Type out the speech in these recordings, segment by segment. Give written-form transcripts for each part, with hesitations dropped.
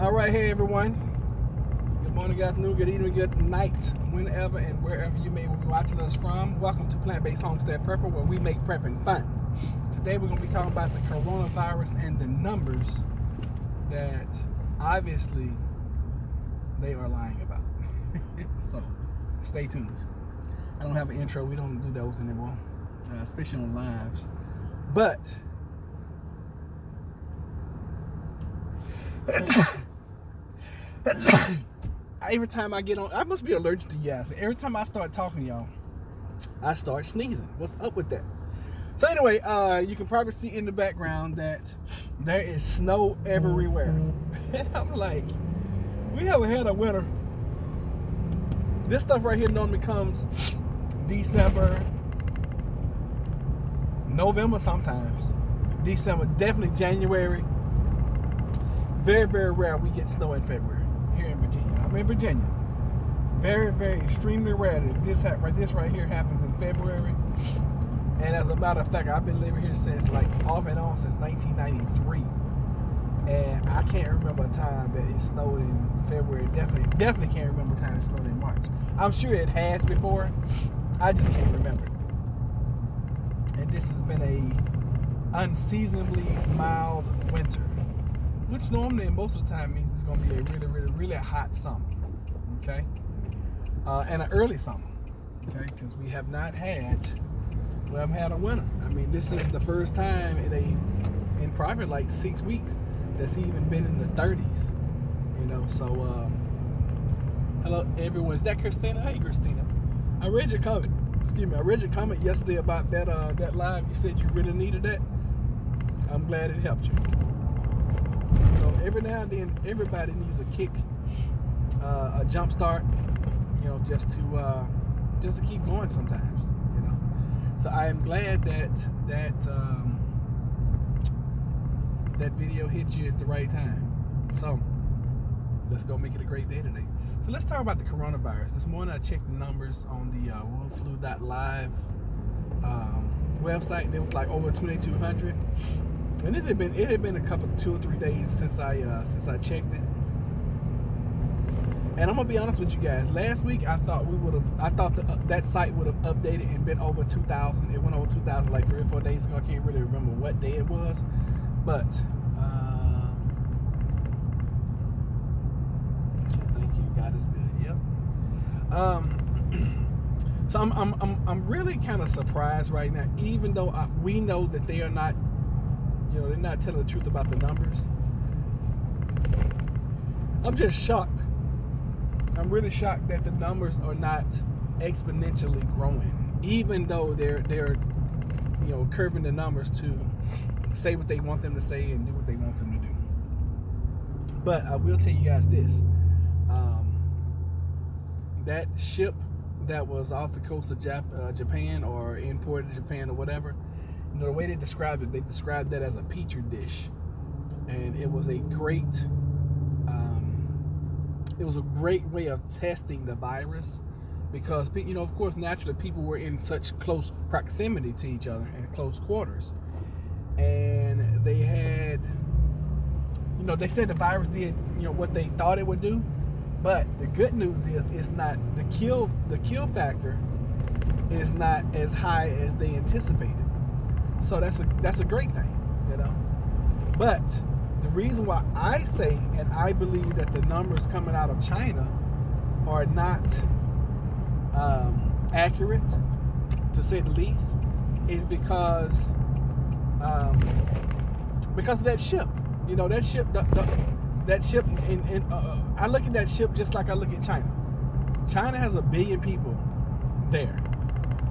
All right, hey everyone. Good morning, good afternoon, good evening, good night, whenever and wherever you may be watching us from. Welcome to Plant Based Homestead Prepper, where we make prepping fun. Today we're going to be talking about the coronavirus and the numbers that obviously they are lying about. So stay tuned. I don't have an intro. We don't do those anymore, especially on lives. But every time I get on, I must be allergic to gas. Every time I start talking, y'all, I start sneezing. What's up with that? So anyway, you can probably see in the background that there is snow everywhere. And I'm like, we haven't had a winter. This stuff right here normally comes December, November sometimes. December, definitely January. Very, very rare we get snow in February here in Virginia. I'm in Virginia. Very, very extremely rare that this right here happens in February. And as a matter of fact, I've been living here since off and on since 1993. And I can't remember a time that it snowed in February. Definitely can't remember a time it snowed in March. I'm sure it has before. I just can't remember it. And this has been a unseasonably mild winter, which normally most of the time means it's going to be a really, really, really hot summer, okay? And an early summer, okay? Because we haven't had a winter. I mean, this is the first time in probably like 6 weeks that's even been in the 30s, you know? So, hello everyone. Is that Christina? Hey, Christina. I read your comment. I read your comment yesterday about that live. You said you really needed that. I'm glad it helped you. You know, every now and then, everybody needs a kick, a jump start, you know, just to keep going sometimes, you know. So I am glad that video hit you at the right time. So let's go make it a great day today. So let's talk about the coronavirus. This morning I checked the numbers on the worldflu.live website, and it was like over 2,200. And it had been a couple, 2 or 3 days since I checked it. And I'm gonna be honest with you guys. Last week I thought that site would have updated and been over 2,000. It went over 2,000 like 3 or 4 days ago. I can't really remember what day it was, but thank you. God is good. Yep. So I'm really kind of surprised right now, even though we know that they are not. You know, they're not telling the truth about the numbers. I'm just shocked. I'm really shocked that the numbers are not exponentially growing, even though they're you know, curving the numbers to say what they want them to say and do what they want them to do. But I will tell you guys this: that ship that was off the coast of Japan or imported to Japan or whatever. You know, the way they described that as a petri dish, and it was a great way of testing the virus, because, you know, of course, naturally people were in such close proximity to each other in close quarters, and they had, you know, they said the virus did, you know, what they thought it would do, but the good news is it's not the kill factor is not as high as they anticipated. So that's a great thing, you know. But the reason why I say and I believe that the numbers coming out of China are not accurate, to say the least, is because of that ship. You know, that ship. That ship. I look at that ship just like I look at China. China has 1 billion people there.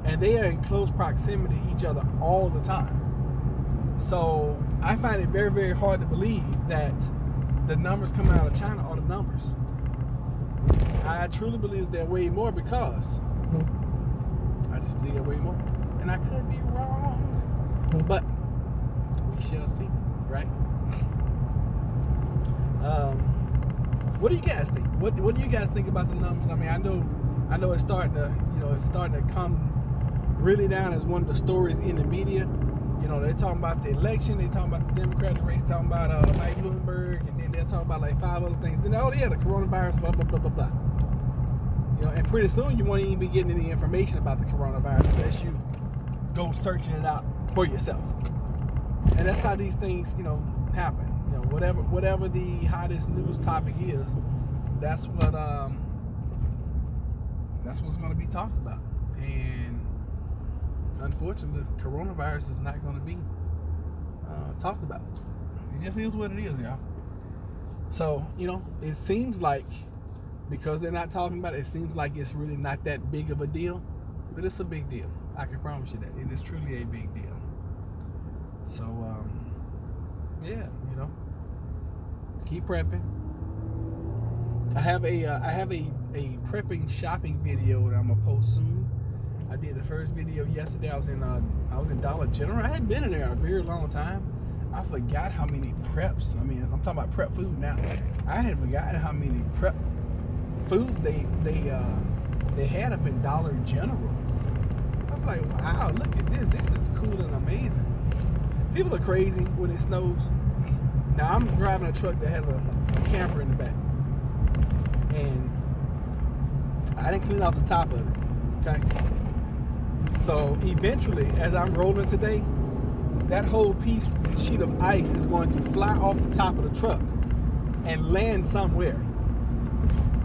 And they are in close proximity to each other all the time. So I find it very, very hard to believe that the numbers coming out of China are the numbers. I truly believe they're way more, because I just believe they're way more. And I could be wrong, but we shall see, right? What do you guys think? What do you guys think about the numbers? I mean, I know it's starting to come really down as one of the stories in the media. You know, they're talking about the election, they're talking about the Democratic race, talking about Mike Bloomberg, and then they're talking about like 5 other things. Then, oh yeah, the coronavirus, blah, blah, blah, blah, blah. You know, and pretty soon you won't even be getting any information about the coronavirus unless you go searching it out for yourself. And that's how these things, you know, happen. You know, whatever the hottest news topic is, that's what's going to be talked about. And unfortunately, the coronavirus is not going to be talked about. It just is what it is, y'all. So, you know, it seems like, because they're not talking about it, it seems like it's really not that big of a deal. But it's a big deal. I can promise you that. It is truly a big deal. So, yeah, you know, keep prepping. I have a prepping shopping video that I'm gonna post soon. I did the first video yesterday. I was in Dollar General. I hadn't been in there a very long time. I forgot how many preps. I mean, I'm talking about prep food now. I had forgotten how many prep foods they had up in Dollar General. I was like, wow, look at this. This is cool and amazing. People are crazy when it snows. Now, I'm driving a truck that has a camper in the back. And I didn't clean off the top of it, okay? So eventually, as I'm rolling today, that whole sheet of ice is going to fly off the top of the truck and land somewhere.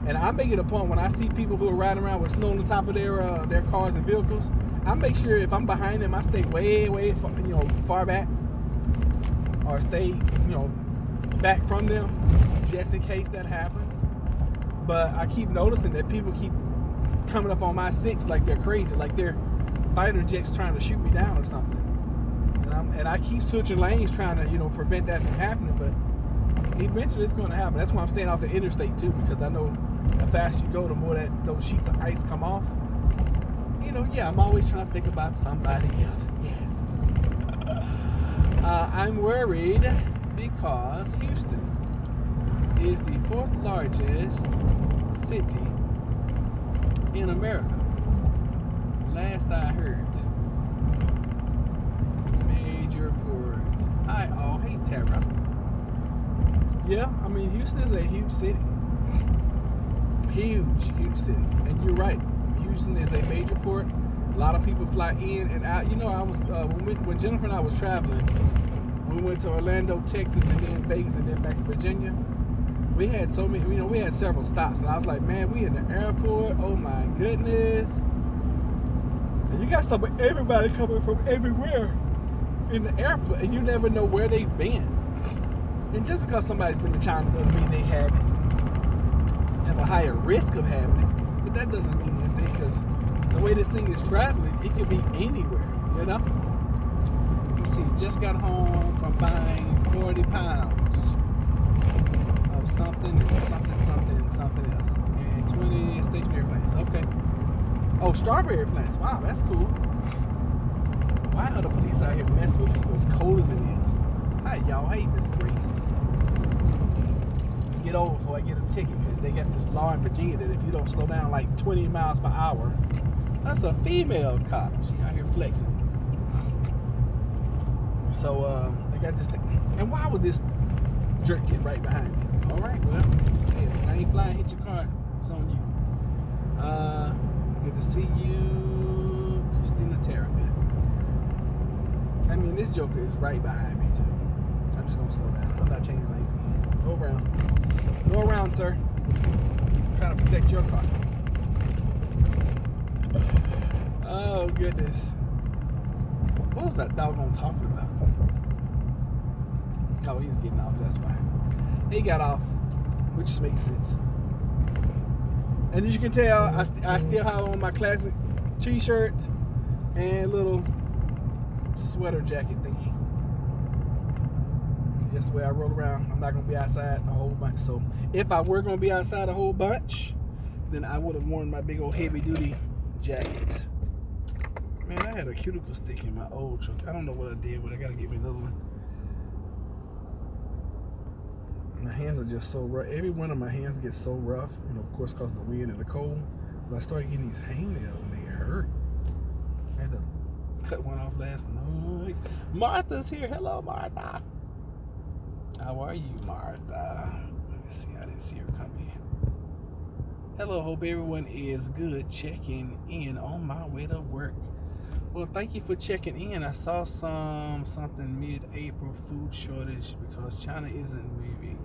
And I make it a point when I see people who are riding around with snow on the top of their cars and vehicles, I make sure if I'm behind them, I stay way far, you know, far back, or stay, you know, back from them, just in case that happens. But I keep noticing that people keep coming up on my 6 like they're crazy, like they're fighter jets trying to shoot me down or something. And I keep switching lanes trying to, you know, prevent that from happening. But eventually it's going to happen. That's why I'm staying off the interstate too, because I know the faster you go, the more that those sheets of ice come off. You know, yeah, I'm always trying to think about somebody else. Yes. I'm worried because Houston is the 4th largest city in America. Last I heard. Major ports. Hi, all. Hey, Tara. Yeah, I mean, Houston is a huge city. Huge city. And you're right. Houston is a major port. A lot of people fly in and out. You know, I was when Jennifer and I was traveling, we went to Orlando, Texas, and then Vegas, and then back to Virginia. We had so many, you know, we had several stops, and I was like, man, we in the airport. Oh my goodness! And you got everybody coming from everywhere in the airport, and you never know where they've been. And just because somebody's been to China doesn't mean they have a higher risk of having it. But that doesn't mean anything, because the way this thing is traveling, it could be anywhere, you know? You see, just got home from buying 40 pounds of something and something else. And 20 stationary plants. Okay. Oh, strawberry plants. Wow, that's cool. Why are the police out here messing with people as cold as it is? Hi, y'all. Hey, Miss Grace. Get over before I get a ticket, because they got this law in Virginia that if you don't slow down like 20 miles per hour, that's a female cop. She out here flexing. So they got this thing. And why would this jerk get right behind me? All right, well, hey, I ain't flying, hit your car. It's on you. Good to see you, Christina Terra. I mean, this joker is right behind me too. I'm just gonna slow down. I'm not changing lanes again. Go around. Go around, sir. I'm trying to protect your car. Oh, goodness. What was that doggone talking about? Oh, he's getting off, that's why. He got off, which makes sense. And as you can tell, I still have on my classic t-shirt and little sweater jacket thingy. That's the way I roll around. I'm not going to be outside a whole bunch. So if I were going to be outside a whole bunch, then I would have worn my big old heavy duty jacket. Man, I had a cuticle stick in my old truck. I don't know what I did, but I got to get me another one. My hands are just so rough. Every one of my hands gets so rough, you know, of course, because of the wind and the cold. But I started getting these hangnails and they hurt. I had to cut one off last night. Martha's here. Hello, Martha. How are you, Martha? Let me see. I didn't see her come in. Hello, hope everyone is good. Checking in on my way to work. Well, thank you for checking in. I saw something mid-April food shortage because China isn't moving.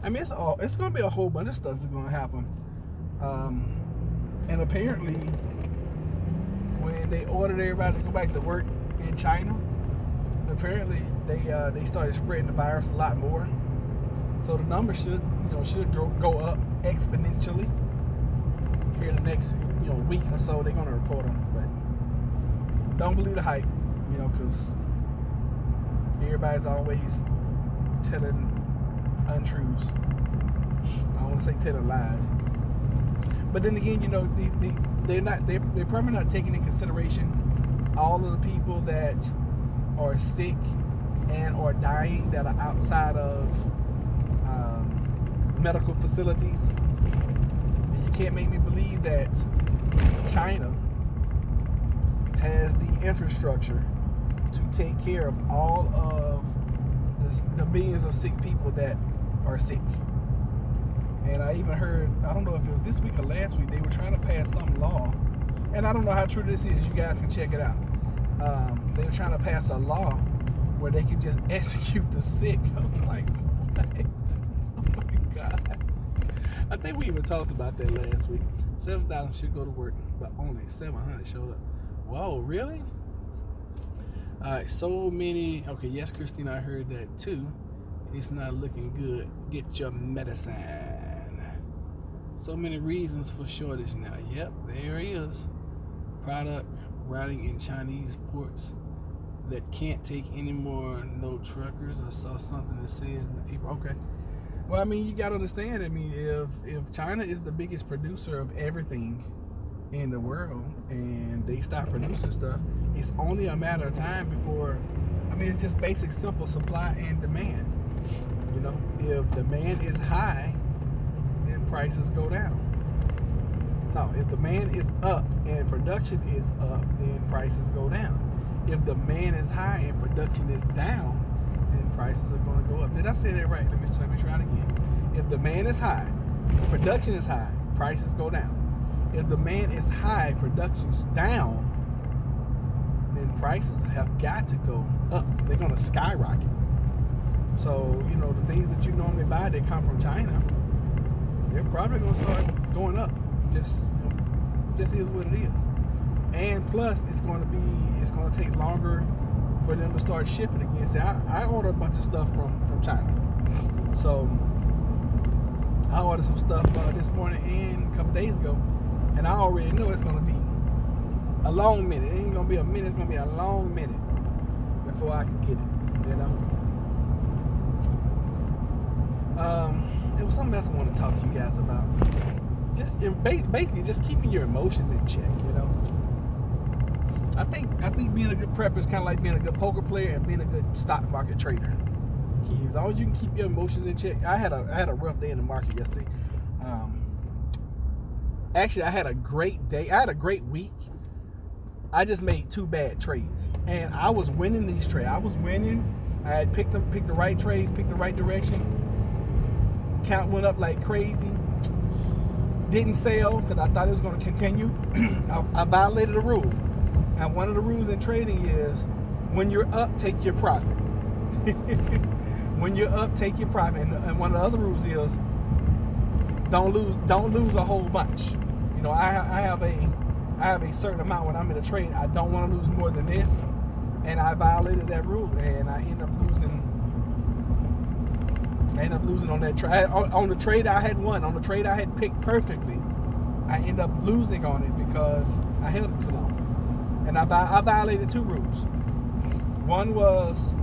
I mean, it's going to be a whole bunch of stuff that's going to happen. And apparently, when they ordered everybody to go back to work in China, apparently they started spreading the virus a lot more. So the numbers should go up exponentially here in the next week or so. They're going to report them, but don't believe the hype, because everybody's always telling untruths. I don't want to say telling lies, but then again, they're probably not taking into consideration all of the people that are sick and are dying that are outside of medical facilities. And you can't make me believe that China has the infrastructure to take care of all of the millions of sick people that are sick. And I even heard, I don't know if it was this week or last week, they were trying to pass some law, and I don't know how true this is, you guys can check it out. They were trying to pass a law where they could just execute the sick. I was like, what? Oh my God. I think we even talked about that last week. 7,000 should go to work, but only 700 showed up. Whoa, really? All right, so many. Okay, yes, Christine, I heard that too. It's not looking good. Get your medicine. So many reasons for shortage now. Yep, there is. Product routing in Chinese ports that can't take any more no truckers. I saw something that says in April. Okay. Well, I mean, you got to understand. I mean, if China is the biggest producer of everything in the world and they stop producing stuff, it's only a matter of time before, I mean, it's just basic simple supply and demand. If demand is high, then prices go down. No, if demand is up and production is up, then prices go down. If demand is high and production is down, then prices are going to go up. Did I say that right? Let me try it again. If demand is high, production is high, prices go down. If demand is high, production's down, then prices have got to go up. They're going to skyrocket. So, the things that you normally buy that come from China, they're probably going to start going up. Just is what it is. And plus, it's going to take longer for them to start shipping again. See, I order a bunch of stuff from China. So, I ordered some stuff this morning and a couple days ago, and I already know it's going to be a long minute. It ain't going to be a minute. It's going to be a long minute before I can get it, It was something else I want to talk to you guys about. Just basically just keeping your emotions in check, I think being a good prepper is kind of like being a good poker player and being a good stock market trader. As long as you can keep your emotions in check. I had a rough day in the market yesterday. Actually, I had a great day. I had a great week. I just made 2 bad trades, and I was winning these trades. I was winning. I had picked the right trades, picked the right direction. Count went up like crazy. Didn't sell because I thought it was going to continue. I violated a rule. And one of the rules in trading is when you're up, take your profit. When you're up, take your profit. And one of the other rules is don't lose a whole bunch. I have a certain amount when I'm in a trade. I don't want to lose more than this. And I violated that rule, and I end up losing. On that trade. On the trade I had won, on the trade I had picked perfectly, I end up losing on it because I held it too long. And I violated 2 rules. One was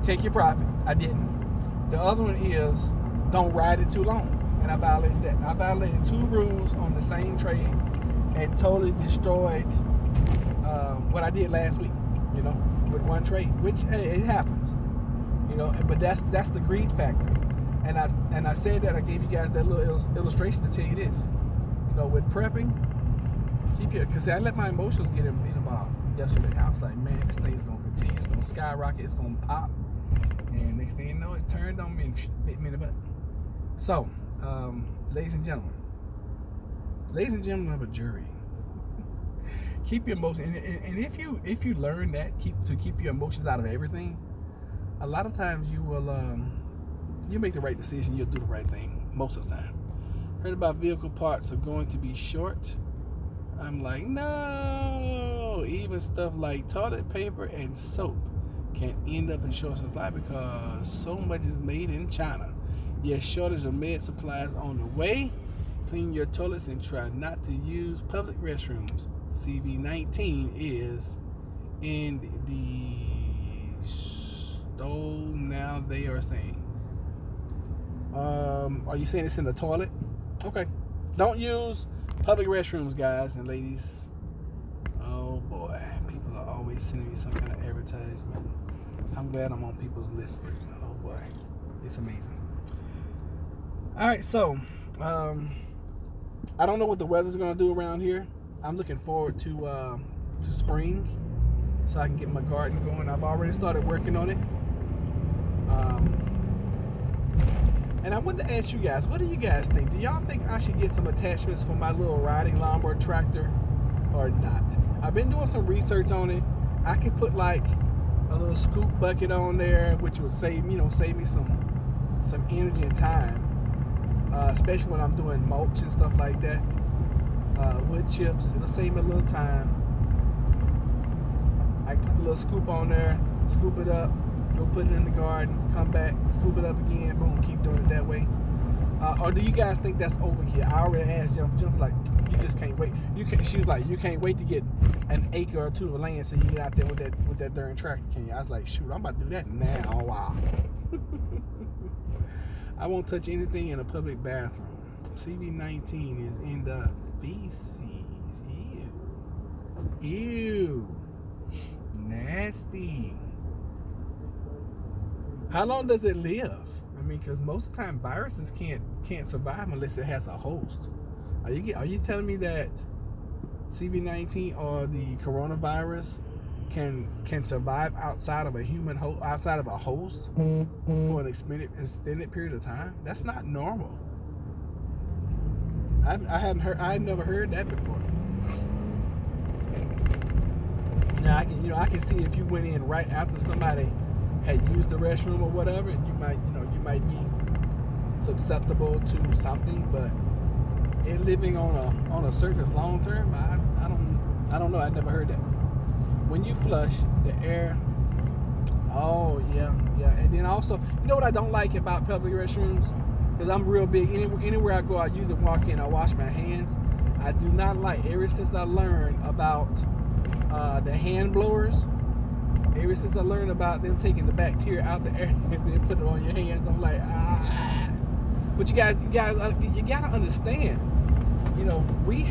take your profit. I didn't. The other one is don't ride it too long. And I violated that. I violated 2 rules on the same trade and totally destroyed what I did last week, with one trade, which, hey, it happens. But that's the greed factor. And I said that, I gave you guys that little illustration to tell you this. With prepping, Keep your, because I let my emotions get involved yesterday. I was like, man, this thing's gonna continue. It's gonna skyrocket. It's gonna pop. And next thing you know, it turned on me and bit me in the butt. So, ladies and gentlemen of a jury, keep your emotions. And if you learn that, keep your emotions out of everything, a lot of times you will you make the right decision. You'll do the right thing most of the time. Heard about vehicle parts are going to be short. I'm like, no. Even stuff like toilet paper and soap can end up in short supply because so much is made in China. Yes, shortage of med supplies on the way. Clean your toilets and try not to use public restrooms. CV-19 is in the stove now, they are saying. Are you saying it's in the toilet? Okay. Don't use public restrooms, guys and ladies. Oh boy, people are always sending me some kind of advertisement. I'm glad I'm on people's list, but oh boy, it's amazing. All right, so I don't know what the weather's gonna do around here. I'm looking forward to spring, so I can get my garden going. I've already started working on it. And I wanted to ask you guys, what do you guys think? Do y'all think I should get some attachments for my little riding lawnmower tractor or not? I've been doing some research on it. I could put like a little scoop bucket on there, which would save me some energy and time, especially when I'm doing mulch and stuff like that. Wood chips, it'll save me a little time. I can put the little scoop on there, scoop it up, go put it in the garden, come back, scoop it up again, boom, keep doing it that way. Or do you guys think that's overkill? I already asked Jim's like, you just can't wait. She was like, you can't wait to get an acre or two of land so you get out there with that darn tractor, can you? I was like, shoot, I'm about to do that now. Wow. I won't touch anything in a public bathroom. CV-19 is in the feces. Ew. Nasty. How long does it live? I mean, because most of the time viruses can't survive unless it has a host. Are you telling me that CV-19 or the coronavirus can survive outside of a human host, outside of a host for an extended period of time? That's not normal. I had never heard that before. Now I can see if you went in right after somebody had used the restroom or whatever, you might be susceptible to something, but it living on a surface long term, I don't know. I never heard that. When you flush the air, oh yeah, and then also, you know what I don't like about public restrooms? Because I'm real big. Anywhere I go, I usually walk in, I wash my hands. I do not like, ever since I learned about the hand blowers, ever since I learned about them taking the bacteria out the air and then put it on your hands, I'm like, ah. But you gotta understand, we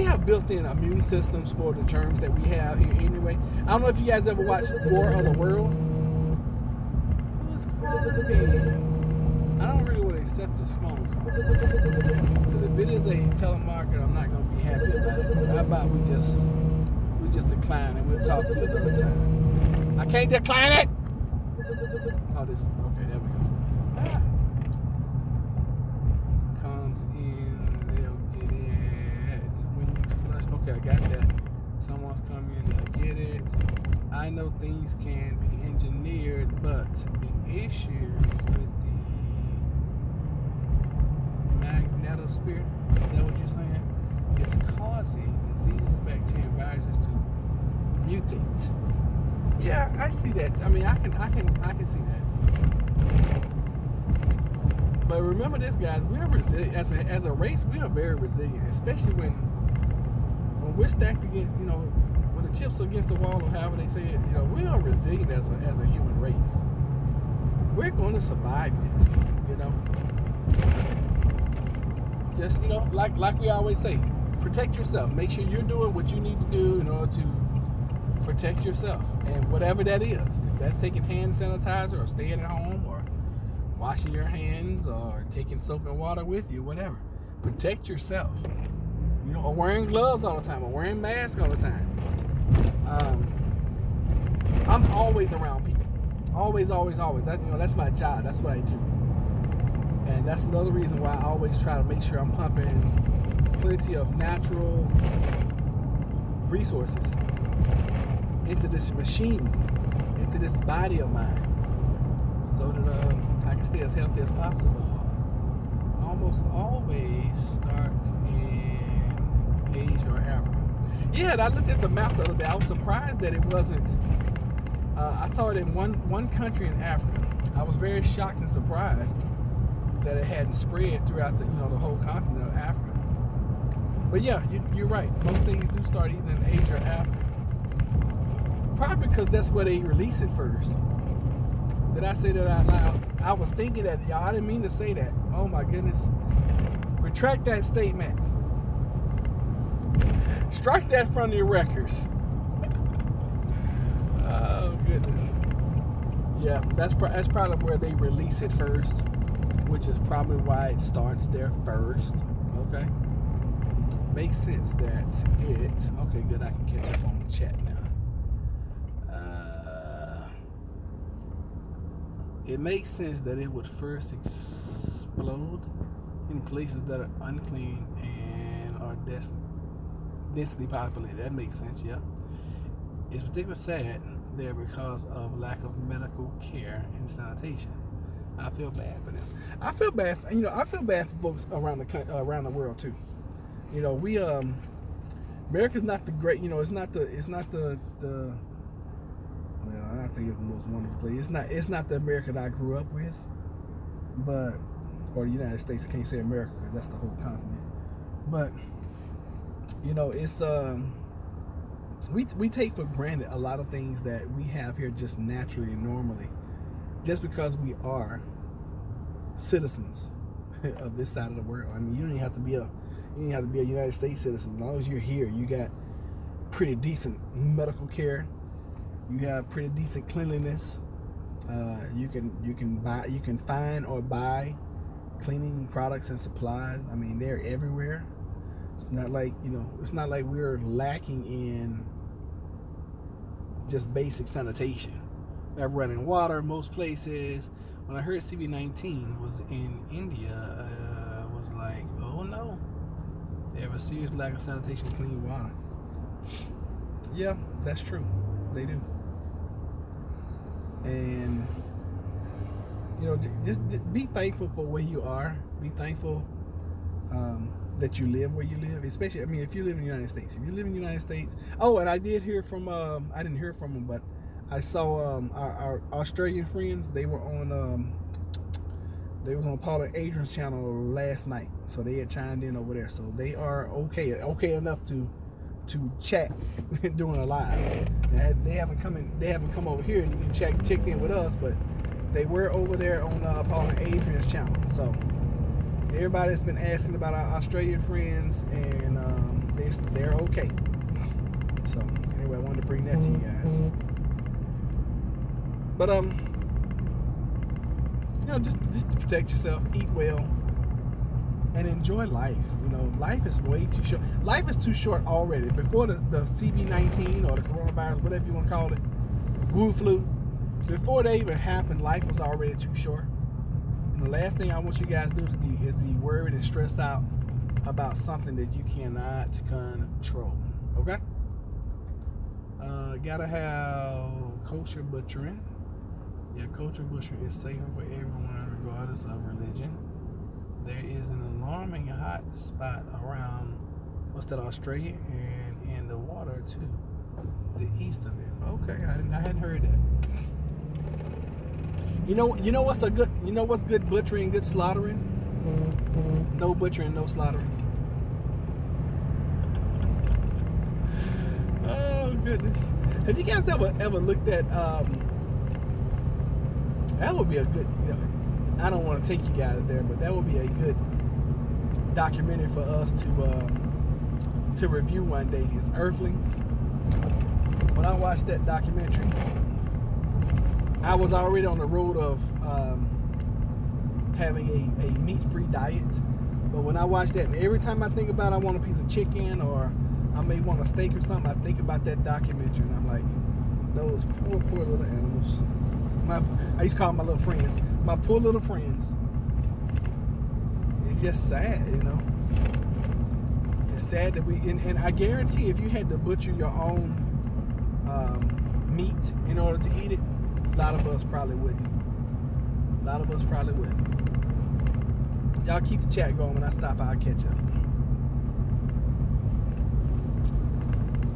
have built-in immune systems for the germs that we have here anyway. I don't know if you guys ever watched War of the World. Who's calling me? I don't really want to accept this phone call. Because if it is a telemarketer, I'm not going to be happy about it. How about we just decline and we'll talk to you another time. I can't decline it! Oh, okay, there we go. Comes in, they'll get it. When you flush, okay, I got that. Someone's coming in, they'll get it. I know things can be engineered, but the issues with the magnetosphere, is that what you're saying? It's causing diseases, bacteria, and viruses to mutate. Yeah, I see that. I mean, I can see that. But remember this, guys. We're resilient as a race. We are very resilient, especially when we're stacked against, when the chips are against the wall, or however they say it. We are resilient as a human race. We're going to survive this. Just like we always say, protect yourself. Make sure you're doing what you need to do in order to protect yourself, and whatever that is, if that's taking hand sanitizer or staying at home or washing your hands or taking soap and water with you, whatever, protect yourself. You know, or wearing gloves all the time, or wearing masks all the time. I'm always around people. Always. That's my job. That's what I do. And that's another reason why I always try to make sure I'm pumping plenty of natural resources into this machine, into this body of mine, so that I can stay as healthy as possible. I almost always start in Asia or Africa. Yeah, and I looked at the map the other day. I was surprised that it wasn't. I saw it in one country in Africa. I was very shocked and surprised that it hadn't spread throughout the whole continent of Africa. But yeah, you're right. Most things do start either in Asia or Africa. Probably because that's where they release it first. Did I say that out loud? I was thinking that, y'all. I didn't mean to say that. Oh my goodness. Retract that statement. Strike that from your records. Oh goodness. Yeah, that's probably where they release it first, which is probably why it starts there first. Okay. Makes sense that it. Okay, good. I can catch up on the chat now. It makes sense that it would first explode in places that are unclean and are densely populated. That makes sense, yeah. It's particularly sad there because of lack of medical care and sanitation. I feel bad for them. I feel bad for folks around the world too. You know, we America's not the great. You know, it's not the. Well, I think it's the most wonderful place. It's not the America that I grew up with, or the United States. I can't say America because that's the whole continent. But you know, it's we take for granted a lot of things that we have here just naturally and normally, just because we are citizens of this side of the world. I mean, you don't even have to be a United States citizen. As long as you're here, you got pretty decent medical care. You have pretty decent cleanliness. You can find or buy cleaning products and supplies. I mean, they're everywhere. It's not like we're lacking in just basic sanitation. We have running water most places. When I heard CB-19 was in India, I was like, oh no, they have a serious lack of sanitation and clean water. Yeah, that's true. They do. And you know, just be thankful for where you are. Be thankful that you live where you live. Especially, I mean, if you live in the United States. If you live in the United States. Oh, and I did hear from. I didn't hear from them, but I saw our Australian friends. They were on. They was on Paul and Adrian's channel last night, so they had chimed in over there. So they are okay enough to chat doing a live. They haven't come over here and checked in with us, but they were over there on Paul and Adrian's channel. So everybody's been asking about our Australian friends, and they're okay. So anyway, I wanted to bring that to you guys. But you know, just to protect yourself, eat well, and enjoy life. You know, life is way too short. Life is too short already. Before the CB-19 or the coronavirus, whatever you want to call it, Wu flu, before they even happened, life was already too short. And the last thing I want you guys to do is be worried and stressed out about something that you cannot control. Okay? Gotta have kosher butchering. Yeah, kosher butchering is safer for everyone regardless of religion. There is an alarming hot spot around Australia and in the water to the east of it. Okay, I hadn't heard that. You know what's good butchering, good slaughtering? No butchering, no slaughtering. Oh goodness. Have you guys ever looked at that would be a good, you know, I don't want to take you guys there, but that would be a good documentary for us to review one day, is Earthlings. When I watched that documentary, I was already on the road of having a meat-free diet, But when I watch that, every time I think about I want a piece of chicken or I may want a steak or something, I think about that documentary, and I'm like, those poor little animals. I used to call them my little friends. My poor little friends. It's just sad, you know. It's sad that and I guarantee if you had to butcher your own meat in order to eat it, a lot of us probably wouldn't. Y'all keep the chat going. When I stop, I'll catch up.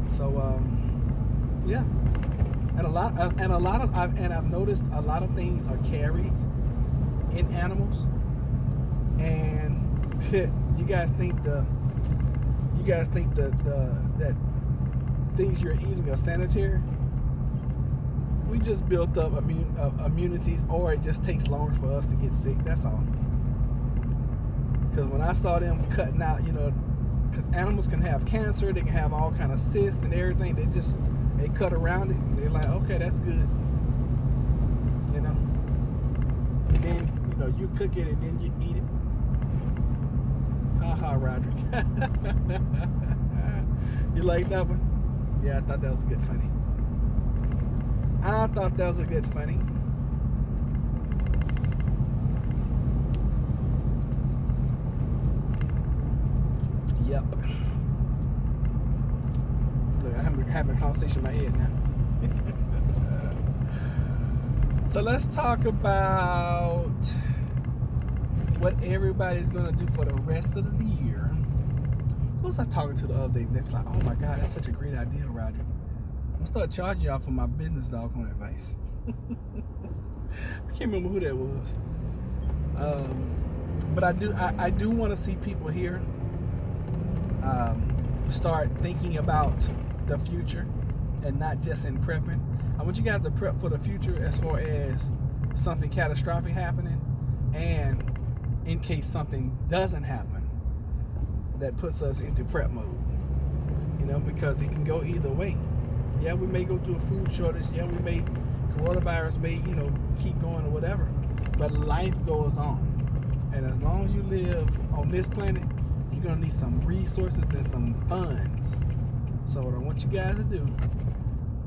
So, yeah. And I've noticed a lot of things are carried in animals. And you guys think that things you're eating are sanitary? We just built up immunities, or it just takes longer for us to get sick. That's all. Because when I saw them cutting out, you know, because animals can have cancer, they can have all kind of cysts and everything. They cut around it. And they're like, okay, that's good. You know. And then, you know, you cook it and then you eat it. Haha, Roderick. You like that one? Yeah, I thought that was a good funny. Yep. Look, I'm having a conversation in my head now. So let's talk about what everybody's gonna do for the rest of the year. Who was I talking to the other day? They was like, "Oh my God, that's such a great idea, Roger. I'm gonna start charging y'all for my business doggone advice." I can't remember who that was. But I do want to see people here start thinking about the future and not just in prepping. I want you guys to prep for the future as far as something catastrophic happening, and in case something doesn't happen, that puts us into prep mode. You know, because it can go either way. Yeah, we may go through a food shortage. Yeah, coronavirus may, you know, keep going or whatever. But life goes on. And as long as you live on this planet, you're going to need some resources and some funds. So what I want you guys to do,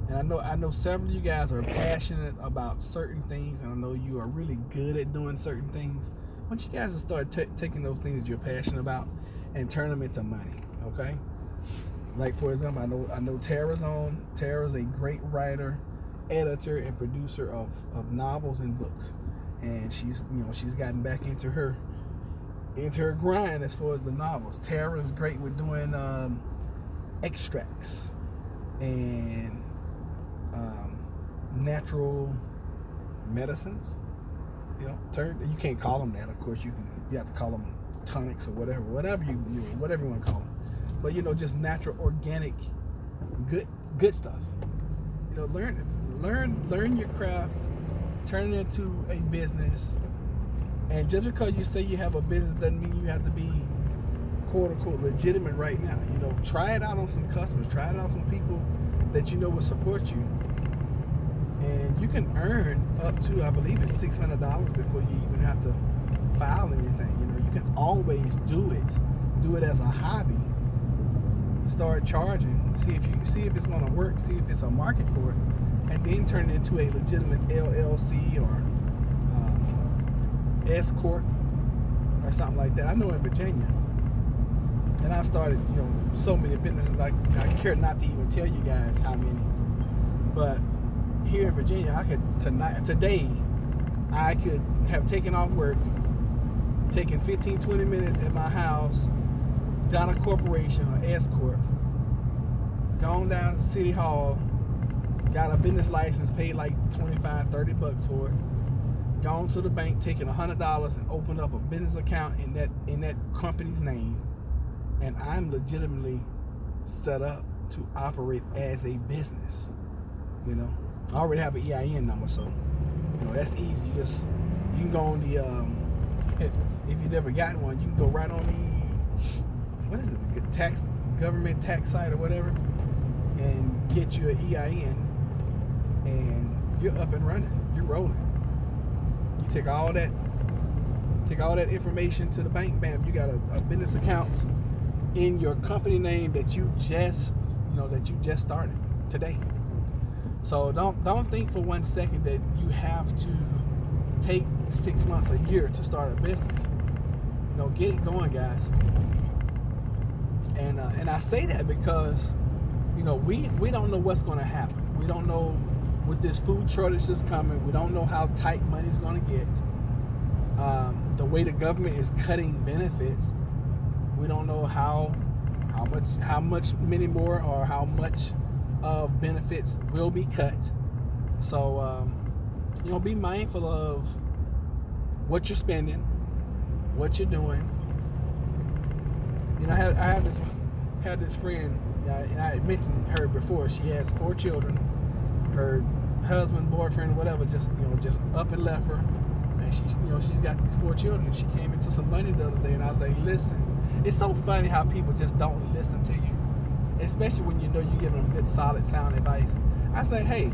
and I know several of you guys are passionate about certain things, and I know you are really good at doing certain things. I want you guys to start taking those things that you're passionate about and turn them into money, okay? Like, for example, I know Tara's on. Tara's a great writer, editor, and producer of novels and books, and she's gotten back into her grind as far as the novels. Tara's great with doing extracts and natural medicines. You know, you can't call them that. Of course, you have to call them tonics or whatever you want to call them. But, you know, just natural, organic, good stuff. You know, learn your craft, turn it into a business. And just because you say you have a business doesn't mean you have to be quote unquote legitimate right now. You know, try it out on some customers, try it out on some people that you know will support you. And you can earn up to, I believe it's $600 before you even have to file anything. You know, you can always do it as a hobby. Start charging, see if it's going to work, see if it's a market for it, and then turn it into a legitimate LLC or S corp or something like that. I know in Virginia, and I've started, you know, so many businesses. I care not to even tell you guys how many, but here in Virginia, today I could have taken off work, taken 15-20 minutes at my house, done a corporation or S corp, gone down to City Hall, got a business license, paid like $25-$30 for it, gone to the bank, taken $100 and opened up a business account in that company's name, and I'm legitimately set up to operate as a business. You know, I already have an EIN number, so you know that's easy. You can go on the if you never got one, you can go right on the, what is it, the government tax site or whatever, and get your EIN, and you're up and running. You're rolling. You take all that Take all that information to the bank. Bam, you got a business account in your company name that you just started today. So don't think for 1 second that you have to take 6 months, a year to start a business. Get it going, guys. And I say that because we don't know what's going to happen. We don't know with this food shortage that's coming. We don't know how tight money's going to get. The way the government is cutting benefits, we don't know how much many more or how much of benefits will be cut. So be mindful of what you're spending, what you're doing. I had this friend. I mentioned her before. She has 4 children. Her husband, boyfriend, whatever, just up and left her. And she's got these 4 children. She came into some money the other day, and I was like, listen. It's so funny how people just don't listen to you, especially when you're giving them good, solid, sound advice. I was like, hey,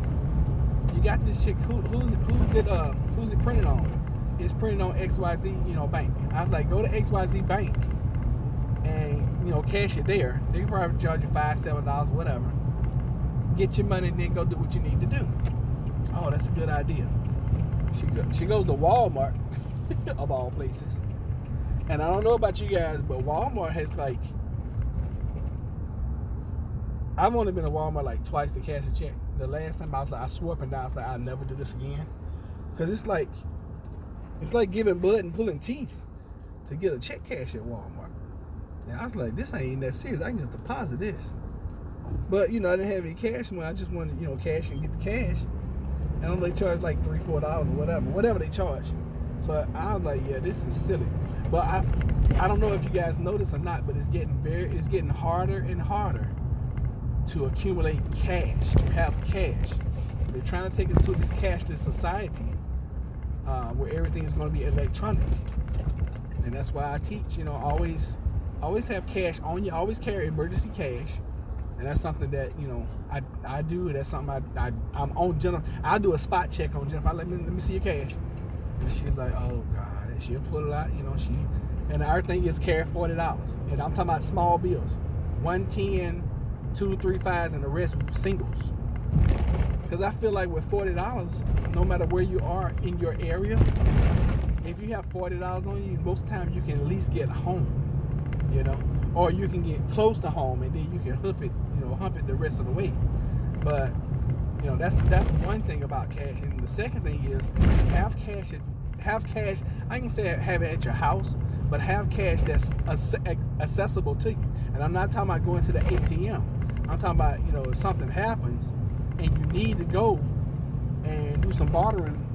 you got this chick. Who's it printed on? It's printed on XYZ, bank. I was like, go to XYZ bank and cash it there. They can probably charge you $5, $7, whatever. Get your money and then go do what you need to do. Oh, that's a good idea. She goes to Walmart of all places. And I don't know about you guys, but Walmart has I've only been to Walmart twice to cash a check. The last time I swore up and down, I was like, I'll never do this again. Because it's like giving blood and pulling teeth to get a check cash at Walmart. And I was like, this ain't that serious. I can just deposit this. But, I didn't have any cash money. I just wanted, cash and get the cash. And they charge $3, $4 or whatever they charge. But I was like, yeah, this is silly. But I don't know if you guys notice or not, but it's getting harder and harder to accumulate cash, to have cash. They're trying to take us to this cashless society where everything is going to be electronic. And that's why I teach, always have cash on you. Always carry emergency cash. And that's something that, I do. That's something I'm on Jennifer. I'll do a spot check on Jennifer. Let me see your cash. And she's like, oh, God. And she'll pull it out, and our thing is carry $40. And I'm talking about small bills. 110, 2, 3 5s, and the rest singles. Because I feel like with $40, no matter where you are in your area, if you have $40 on you, most of the time you can at least get home, or you can get close to home and then you can hump it the rest of the way. But that's one thing about cash. And the second thing is have cash. I ain't gonna say have it at your house, but have cash that's accessible to you. And I'm not talking about going to the ATM. I'm talking about if something happens and you need to go and do some bartering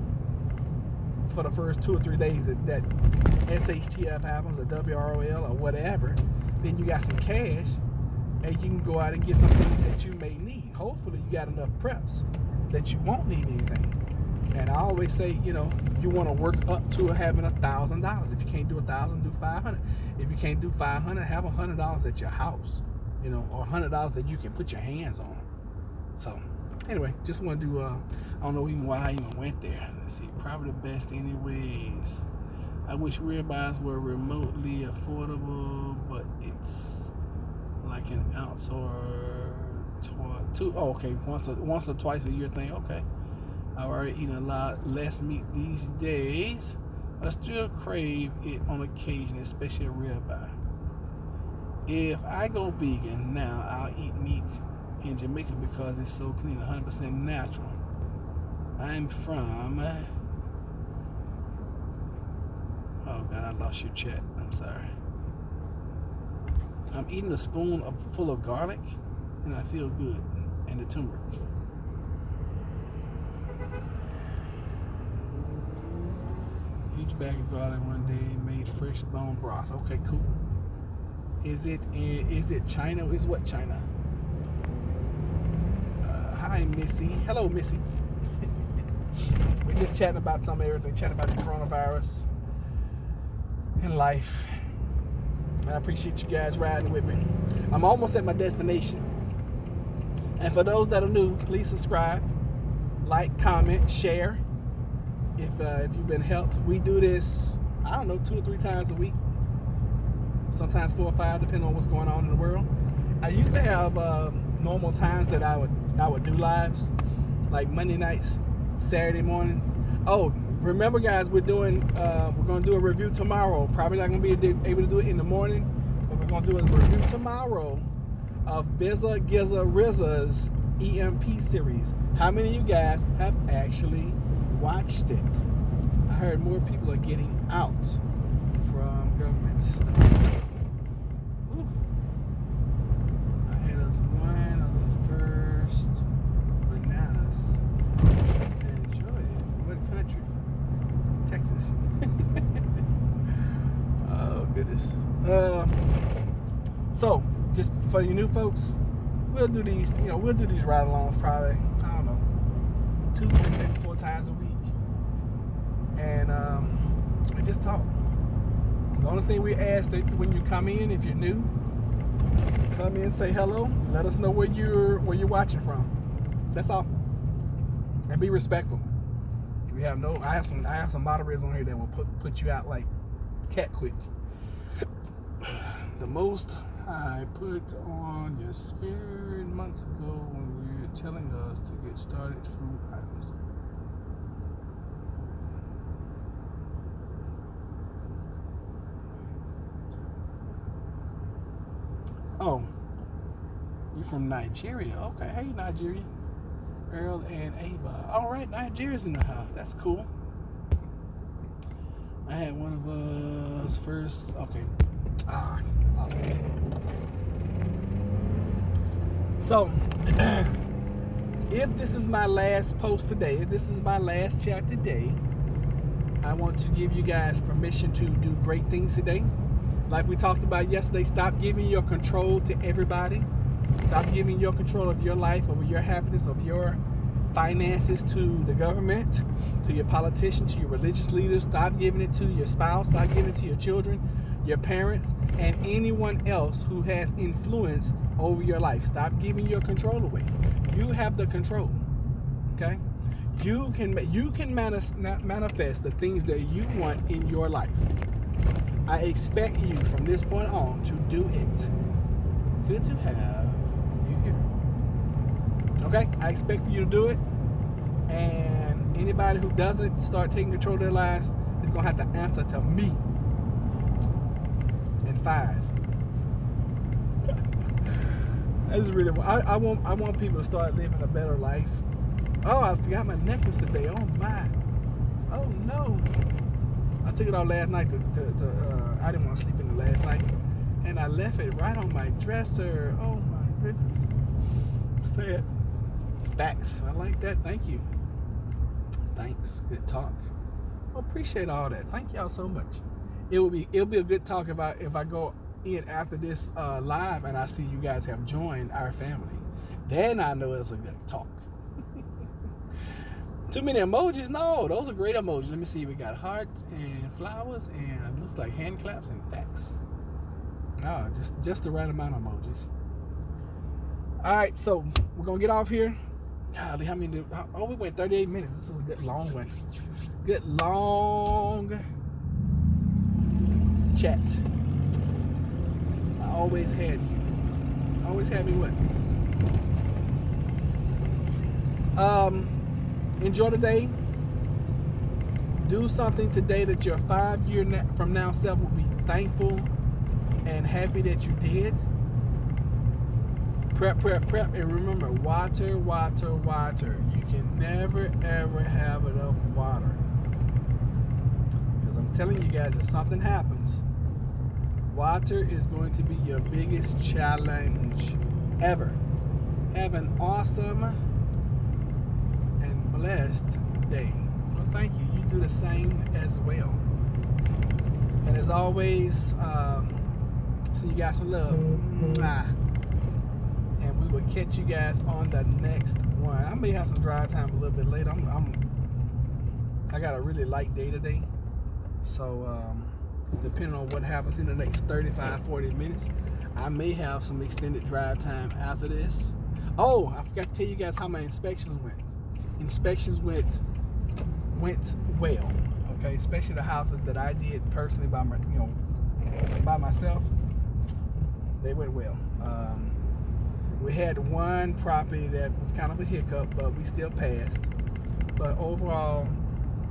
for the first 2 or 3 days that SHTF happens, or WROL, or whatever, then you got some cash and you can go out and get some things that you may need. Hopefully you got enough preps that you won't need anything. And I always say, you want to work up to having $1,000. If you can't do 1,000, do 500. If you can't do 500, have $100 at your house, or $100 that you can put your hands on. So, anyway, just want to do. I don't know even why I even went there. Let's see, probably the best, anyways. I wish ribeyes were remotely affordable, but it's like an ounce or once or twice a year thing. Okay. I've already eaten a lot less meat these days, but I still crave it on occasion, especially a ribeye. If I go vegan now, I'll eat meat in Jamaica because it's so clean, 100% natural. I'm from... Oh, God, I lost your chat. I'm sorry. I'm eating a spoon full of garlic, and I feel good, and the turmeric. Huge bag of garlic one day, made fresh bone broth. Okay, cool. Is it China? Is what China? Hi, Missy. Hello, Missy. We're just chatting about some of everything. Chatting about the coronavirus and life. And I appreciate you guys riding with me. I'm almost at my destination. And for those that are new, please subscribe, like, comment, share. If you've been helped, we do this I don't know, 2 or 3 times a week. Sometimes 4 or 5, depending on what's going on in the world. I used to have normal times that I would do lives, like Monday nights, Saturday mornings. Oh, remember guys, we're going to do a review tomorrow. Probably not going to be able to do it in the morning, but we're going to do a review tomorrow of Bizza Gizza Rizza's EMP series. How many of you guys have actually watched it? I heard more people are getting out from government stuff. Ooh. I had us one of the first bananas. Enjoy it. What country? Texas. Oh goodness. So just for you new folks, we'll do these. We'll do these ride-alongs probably. I don't know, 2, 3, maybe 4 times a week, and we just talk. The only thing we ask that when you come in, if you're new, come in, say hello, let us know where you're watching from. That's all. And be respectful. We have no. I have some moderators on here that will put you out like cat quick. The most I put on your spirit months ago when you were telling us to get started food items. Oh, you're from Nigeria. Okay, hey Nigeria. Earl and Ava. All right, Nigeria's in the house. That's cool. I had one of us first. Okay. So, if this is my last post today, if this is my last chat today, I want to give you guys permission to do great things today. Like we talked about yesterday, stop giving your control to everybody. Stop giving your control of your life, over your happiness, over your finances to the government, to your politicians, to your religious leaders. Stop giving it to your spouse. Stop giving it to your children, your parents, and anyone else who has influence over your life. Stop giving your control away. You have the control. Okay? You can manifest the things that you want in your life. I expect you from this point on to do it. Good to have you here. Okay? I expect for you to do it. And anybody who doesn't start taking control of their lives is going to have to answer to me. In 5. I want people to start living a better life. Oh, I forgot my necklace today. Oh my. Oh no. I took it out last night I didn't want to sleep in it last night. And I left it right on my dresser. Oh my goodness. Sad. Facts. I like that. Thank you. Thanks. Good talk. I appreciate all that. Thank y'all so much. It'll be a good talk if I go in after this live and I see you guys have joined our family. Then I know it's a good talk. Too many emojis? No, those are great emojis. Let me see. We got hearts and flowers and it looks like hand claps and facts. No, just the right amount of emojis. All right, so we're gonna get off here. Golly, how many? Oh, we went 38 minutes. This is a good long one. Good long chat. I always had you. Always had me what? Enjoy the day. Do something today that your 5 year from now self will be thankful and happy that you did. Prep, and remember, water, water, water. You can never, ever have enough water. Because I'm telling you guys, if something happens, water is going to be your biggest challenge ever. Have an awesome and blessed day. Well, thank you. You do the same as well. And as always, see you guys some love. Mwah. And we will catch you guys on the next one. I may have some drive time a little bit later. I got a really light day today. So, depending on what happens in the next 35-40 minutes, I may have some extended drive time after this. Oh, I forgot to tell you guys how my inspections went. Inspections went well, Okay, especially the houses that I did personally by myself. They went well. We had one property that was kind of a hiccup, but we still passed. But overall,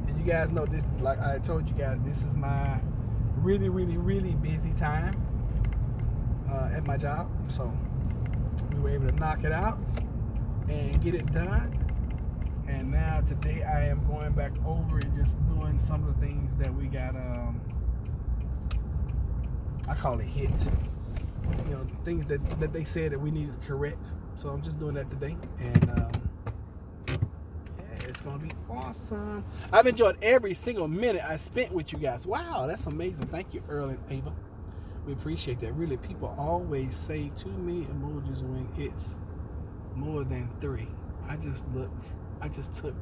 and you guys know this, like I told you guys, this is my really, really, really busy time at my job. So we were able to knock it out and get it done. And now today I am going back over and just doing some of the things that we got, I call it hits. Things that they said that we needed to correct. So I'm just doing that today. And it's going to be awesome. I've enjoyed every single minute I spent with you guys. Wow, that's amazing. Thank you, Earl and Ava. We appreciate that. Really, people always say too many emojis when it's more than 3. I just took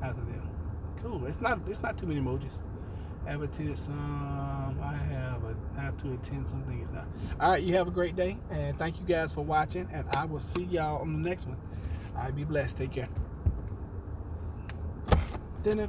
out of them. Cool. It's not too many emojis. I have attended some. I have to attend some things now. All right, you have a great day, and thank you guys for watching, and I will see y'all on the next one. All right, be blessed. Take care. Dinner.